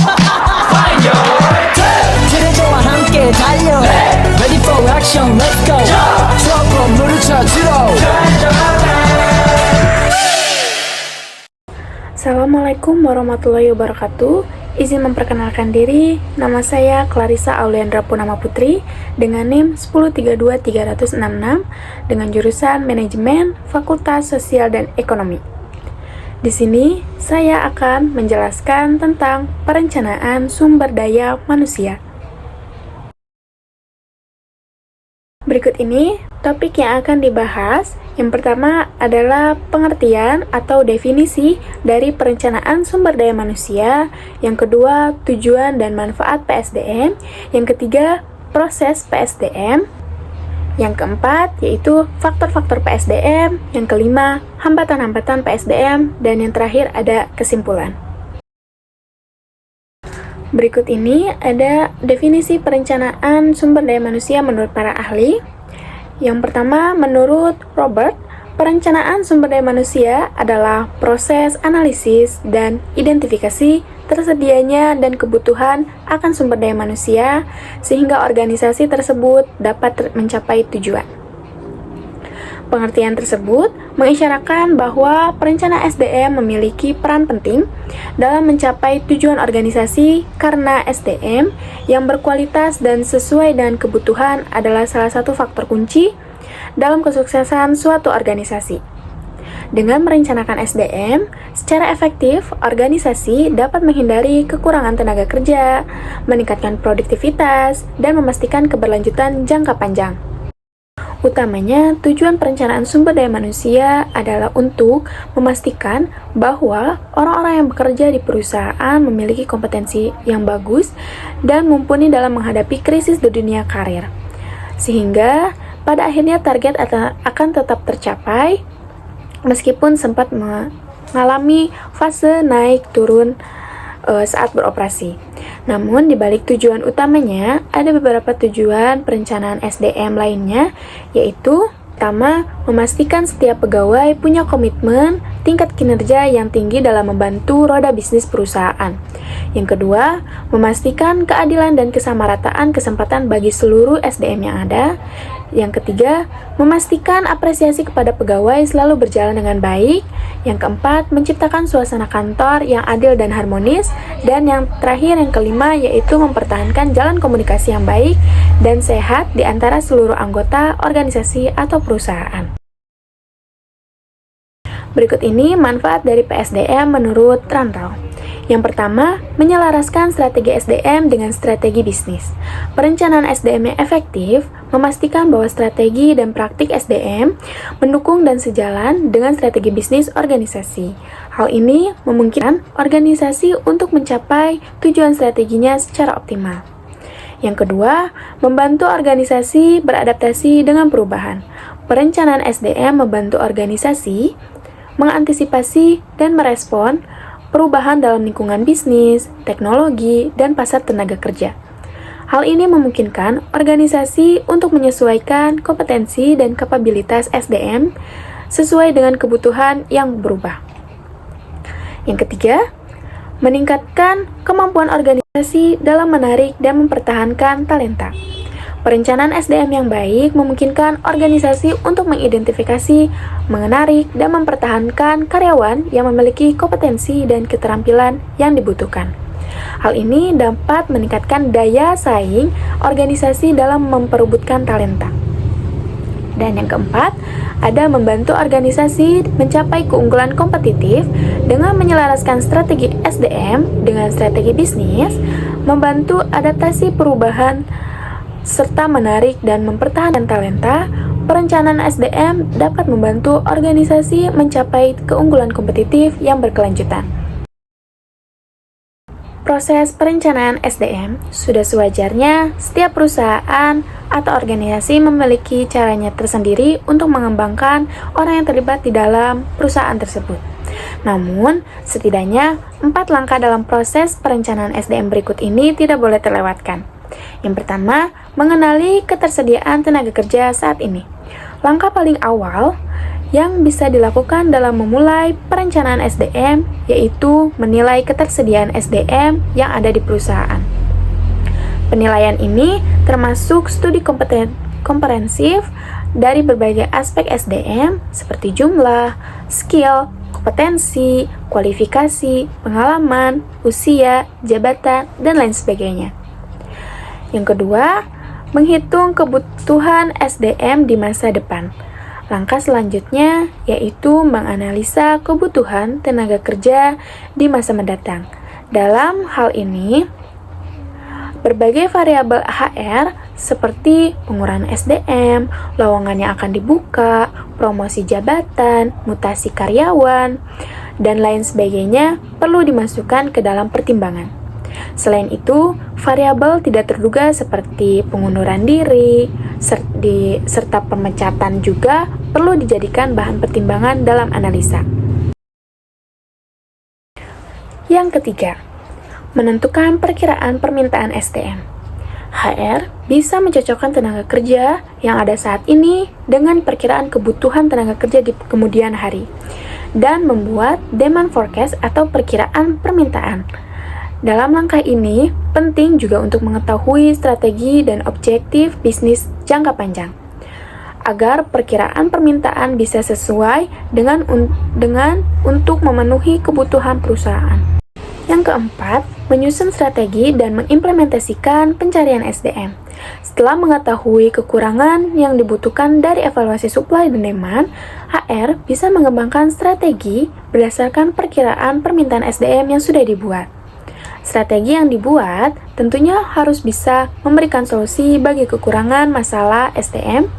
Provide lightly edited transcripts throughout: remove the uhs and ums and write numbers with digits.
Find your 그대와 함께 달려 Ready for action, let's go 트러블 물을 쳐주러 Assalamualaikum warahmatullahi wabarakatuh. Izin memperkenalkan diri, nama saya Clarissa Auliandra Punama Putri dengan NIM 1032366 dengan jurusan Manajemen Fakultas Sosial dan Ekonomi. Di sini saya akan menjelaskan tentang perencanaan sumber daya manusia. Berikut ini topik yang akan dibahas. Yang pertama adalah pengertian atau definisi dari perencanaan sumber daya manusia. Yang kedua, tujuan dan manfaat PSDM. Yang ketiga, proses PSDM. Yang keempat, yaitu faktor-faktor PSDM. Yang kelima, hambatan-hambatan PSDM. Dan yang terakhir ada kesimpulan. Berikut ini ada definisi perencanaan sumber daya manusia menurut para ahli. Yang pertama, menurut Robert, perencanaan sumber daya manusia adalah proses analisis dan identifikasi tersedianya dan kebutuhan akan sumber daya manusia sehingga organisasi tersebut dapat mencapai tujuan. Pengertian tersebut mengisyaratkan bahwa perencana SDM memiliki peran penting dalam mencapai tujuan organisasi karena SDM yang berkualitas dan sesuai dengan kebutuhan adalah salah satu faktor kunci dalam kesuksesan suatu organisasi. Dengan merencanakan SDM secara efektif, organisasi dapat menghindari kekurangan tenaga kerja, meningkatkan produktivitas, dan memastikan keberlanjutan jangka panjang. Utamanya, tujuan perencanaan sumber daya manusia adalah untuk memastikan bahwa orang-orang yang bekerja di perusahaan memiliki kompetensi yang bagus dan mumpuni dalam menghadapi krisis di dunia karir. Sehingga, pada akhirnya target akan tetap tercapai meskipun sempat mengalami fase naik turun saat beroperasi. Namun, di balik tujuan utamanya, ada beberapa tujuan perencanaan SDM lainnya, yaitu pertama, memastikan setiap pegawai punya komitmen tingkat kinerja yang tinggi dalam membantu roda bisnis perusahaan. Yang kedua, memastikan keadilan dan kesamarataan kesempatan bagi seluruh SDM yang ada. Yang ketiga, memastikan apresiasi kepada pegawai selalu berjalan dengan baik. Yang keempat, menciptakan suasana kantor yang adil dan harmonis. Dan yang terakhir, yang kelima, yaitu mempertahankan jalan komunikasi yang baik dan sehat di antara seluruh anggota organisasi atau perusahaan. Berikut ini manfaat dari PSDM menurut Trantau. Yang pertama, menyelaraskan strategi SDM dengan strategi bisnis. Perencanaan SDM yang efektif memastikan bahwa strategi dan praktik SDM mendukung dan sejalan dengan strategi bisnis organisasi. Hal ini memungkinkan organisasi untuk mencapai tujuan strateginya secara optimal. Yang kedua, membantu organisasi beradaptasi dengan perubahan. Perencanaan SDM membantu organisasi mengantisipasi dan merespon perubahan dalam lingkungan bisnis, teknologi, dan pasar tenaga kerja. Hal ini memungkinkan organisasi untuk menyesuaikan kompetensi dan kapabilitas SDM sesuai dengan kebutuhan yang berubah. Yang ketiga, meningkatkan kemampuan organisasi dalam menarik dan mempertahankan talenta. Perencanaan SDM yang baik memungkinkan organisasi untuk mengidentifikasi, menarik, dan mempertahankan karyawan yang memiliki kompetensi dan keterampilan yang dibutuhkan. Hal ini dapat meningkatkan daya saing organisasi dalam memperebutkan talenta. Dan yang keempat, ada membantu organisasi mencapai keunggulan kompetitif dengan menyelaraskan strategi SDM dengan strategi bisnis, membantu adaptasi perubahan, serta menarik dan mempertahankan talenta. Perencanaan SDM dapat membantu organisasi mencapai keunggulan kompetitif yang berkelanjutan. Proses perencanaan SDM sudah sewajarnya setiap perusahaan atau organisasi memiliki caranya tersendiri untuk mengembangkan orang yang terlibat di dalam perusahaan tersebut. Namun, setidaknya 4 langkah dalam proses perencanaan SDM berikut ini tidak boleh terlewatkan. Yang pertama, mengenali ketersediaan tenaga kerja saat ini. Langkah paling awal yang bisa dilakukan dalam memulai perencanaan SDM, yaitu menilai ketersediaan SDM yang ada di perusahaan. Penilaian ini termasuk studi komprehensif dari berbagai aspek SDM seperti jumlah, skill, kompetensi, kualifikasi, pengalaman, usia, jabatan, dan lain sebagainya. Yang kedua, menghitung kebutuhan SDM di masa depan. Langkah selanjutnya yaitu menganalisa kebutuhan tenaga kerja di masa mendatang. Dalam hal ini, berbagai variabel HR seperti pengurangan SDM, lowongan yang akan dibuka, promosi jabatan, mutasi karyawan, dan lain sebagainya perlu dimasukkan ke dalam pertimbangan. Selain itu, variabel tidak terduga seperti pengunduran diri, serta pemecatan juga perlu dijadikan bahan pertimbangan dalam analisa. Yang ketiga, menentukan perkiraan permintaan SDM. HR bisa mencocokkan tenaga kerja yang ada saat ini dengan perkiraan kebutuhan tenaga kerja di kemudian hari, dan membuat demand forecast atau perkiraan permintaan. Dalam langkah ini, penting juga untuk mengetahui strategi dan objektif bisnis jangka panjang, agar perkiraan permintaan bisa sesuai dengan untuk memenuhi kebutuhan perusahaan. Yang keempat, menyusun strategi dan mengimplementasikan pencarian SDM. Setelah mengetahui kekurangan yang dibutuhkan dari evaluasi supply dan demand, HR bisa mengembangkan strategi berdasarkan perkiraan permintaan SDM yang sudah dibuat. Strategi yang dibuat tentunya harus bisa memberikan solusi bagi kekurangan masalah SDM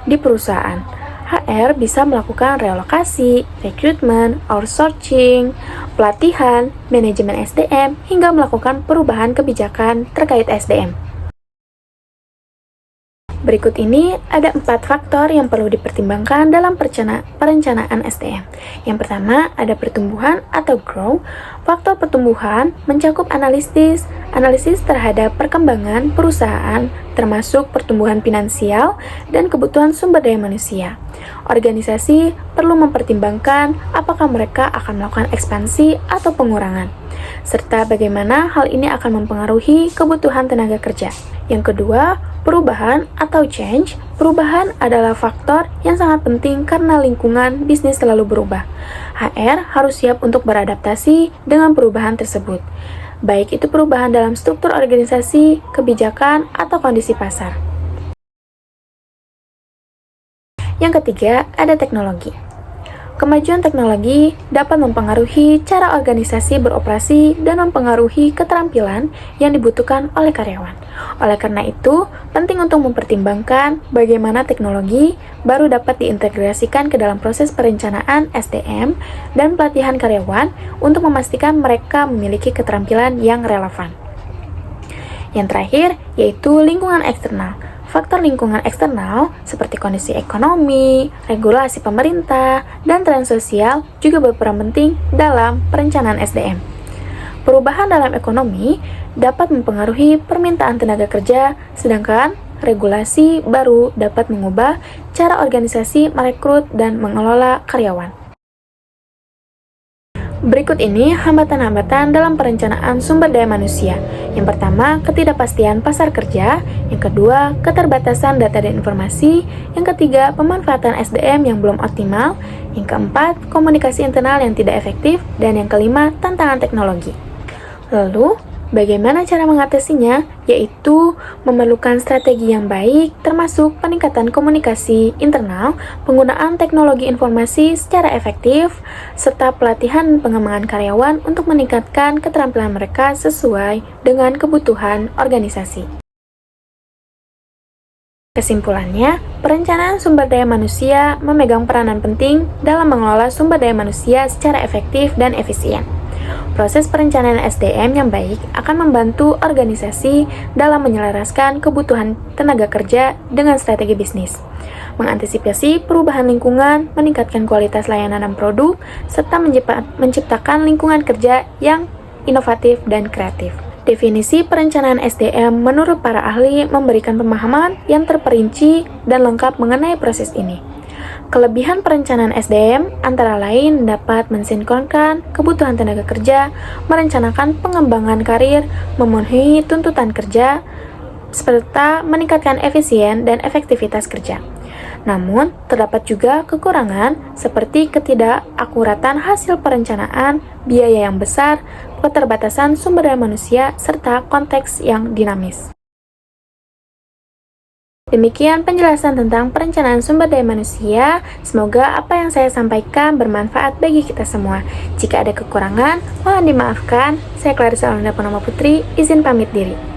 di perusahaan. HR bisa melakukan relokasi, rekrutmen, outsourcing, pelatihan, manajemen SDM, hingga melakukan perubahan kebijakan terkait SDM. Berikut ini ada 4 faktor yang perlu dipertimbangkan dalam perencanaan SDM. Yang pertama, ada pertumbuhan atau growth. Faktor pertumbuhan mencakup analisis terhadap perkembangan perusahaan, termasuk pertumbuhan finansial dan kebutuhan sumber daya manusia. Organisasi perlu mempertimbangkan apakah mereka akan melakukan ekspansi atau pengurangan, serta bagaimana hal ini akan mempengaruhi kebutuhan tenaga kerja. Yang kedua, perubahan atau change. Perubahan adalah faktor yang sangat penting karena lingkungan bisnis selalu berubah. HR harus siap untuk beradaptasi dengan perubahan tersebut, baik itu perubahan dalam struktur organisasi, kebijakan, atau kondisi pasar. Yang ketiga, ada teknologi. Kemajuan teknologi dapat mempengaruhi cara organisasi beroperasi dan mempengaruhi keterampilan yang dibutuhkan oleh karyawan. Oleh karena itu, penting untuk mempertimbangkan bagaimana teknologi baru dapat diintegrasikan ke dalam proses perencanaan SDM dan pelatihan karyawan untuk memastikan mereka memiliki keterampilan yang relevan. Yang terakhir, yaitu lingkungan eksternal. Faktor lingkungan eksternal seperti kondisi ekonomi, regulasi pemerintah, dan tren sosial juga berperan penting dalam perencanaan SDM. Perubahan dalam ekonomi dapat mempengaruhi permintaan tenaga kerja, sedangkan regulasi baru dapat mengubah cara organisasi merekrut dan mengelola karyawan. Berikut ini hambatan-hambatan dalam perencanaan sumber daya manusia. Yang pertama, ketidakpastian pasar kerja. Yang kedua, keterbatasan data dan informasi. Yang ketiga, pemanfaatan SDM yang belum optimal. Yang keempat, komunikasi internal yang tidak efektif. Dan yang kelima, tantangan teknologi. Lalu, bagaimana cara mengatasinya? Yaitu memerlukan strategi yang baik, termasuk peningkatan komunikasi internal, penggunaan teknologi informasi secara efektif, serta pelatihan pengembangan karyawan untuk meningkatkan keterampilan mereka sesuai dengan kebutuhan organisasi. Kesimpulannya, perencanaan sumber daya manusia memegang peranan penting dalam mengelola sumber daya manusia secara efektif dan efisien. Proses perencanaan SDM yang baik akan membantu organisasi dalam menyelaraskan kebutuhan tenaga kerja dengan strategi bisnis, mengantisipasi perubahan lingkungan, meningkatkan kualitas layanan dan produk, serta menciptakan lingkungan kerja yang inovatif dan kreatif. Definisi perencanaan SDM menurut para ahli memberikan pemahaman yang terperinci dan lengkap mengenai proses ini. Kelebihan perencanaan SDM antara lain dapat mensinkronkan kebutuhan tenaga kerja, merencanakan pengembangan karir, memenuhi tuntutan kerja, serta meningkatkan efisien dan efektivitas kerja. Namun, terdapat juga kekurangan seperti ketidakakuratan hasil perencanaan, biaya yang besar, keterbatasan sumber daya manusia, serta konteks yang dinamis. Demikian penjelasan tentang perencanaan sumber daya manusia. Semoga apa yang saya sampaikan bermanfaat bagi kita semua. Jika ada kekurangan, mohon dimaafkan. Saya Clarissa Aulinda Purnama Putri, izin pamit diri.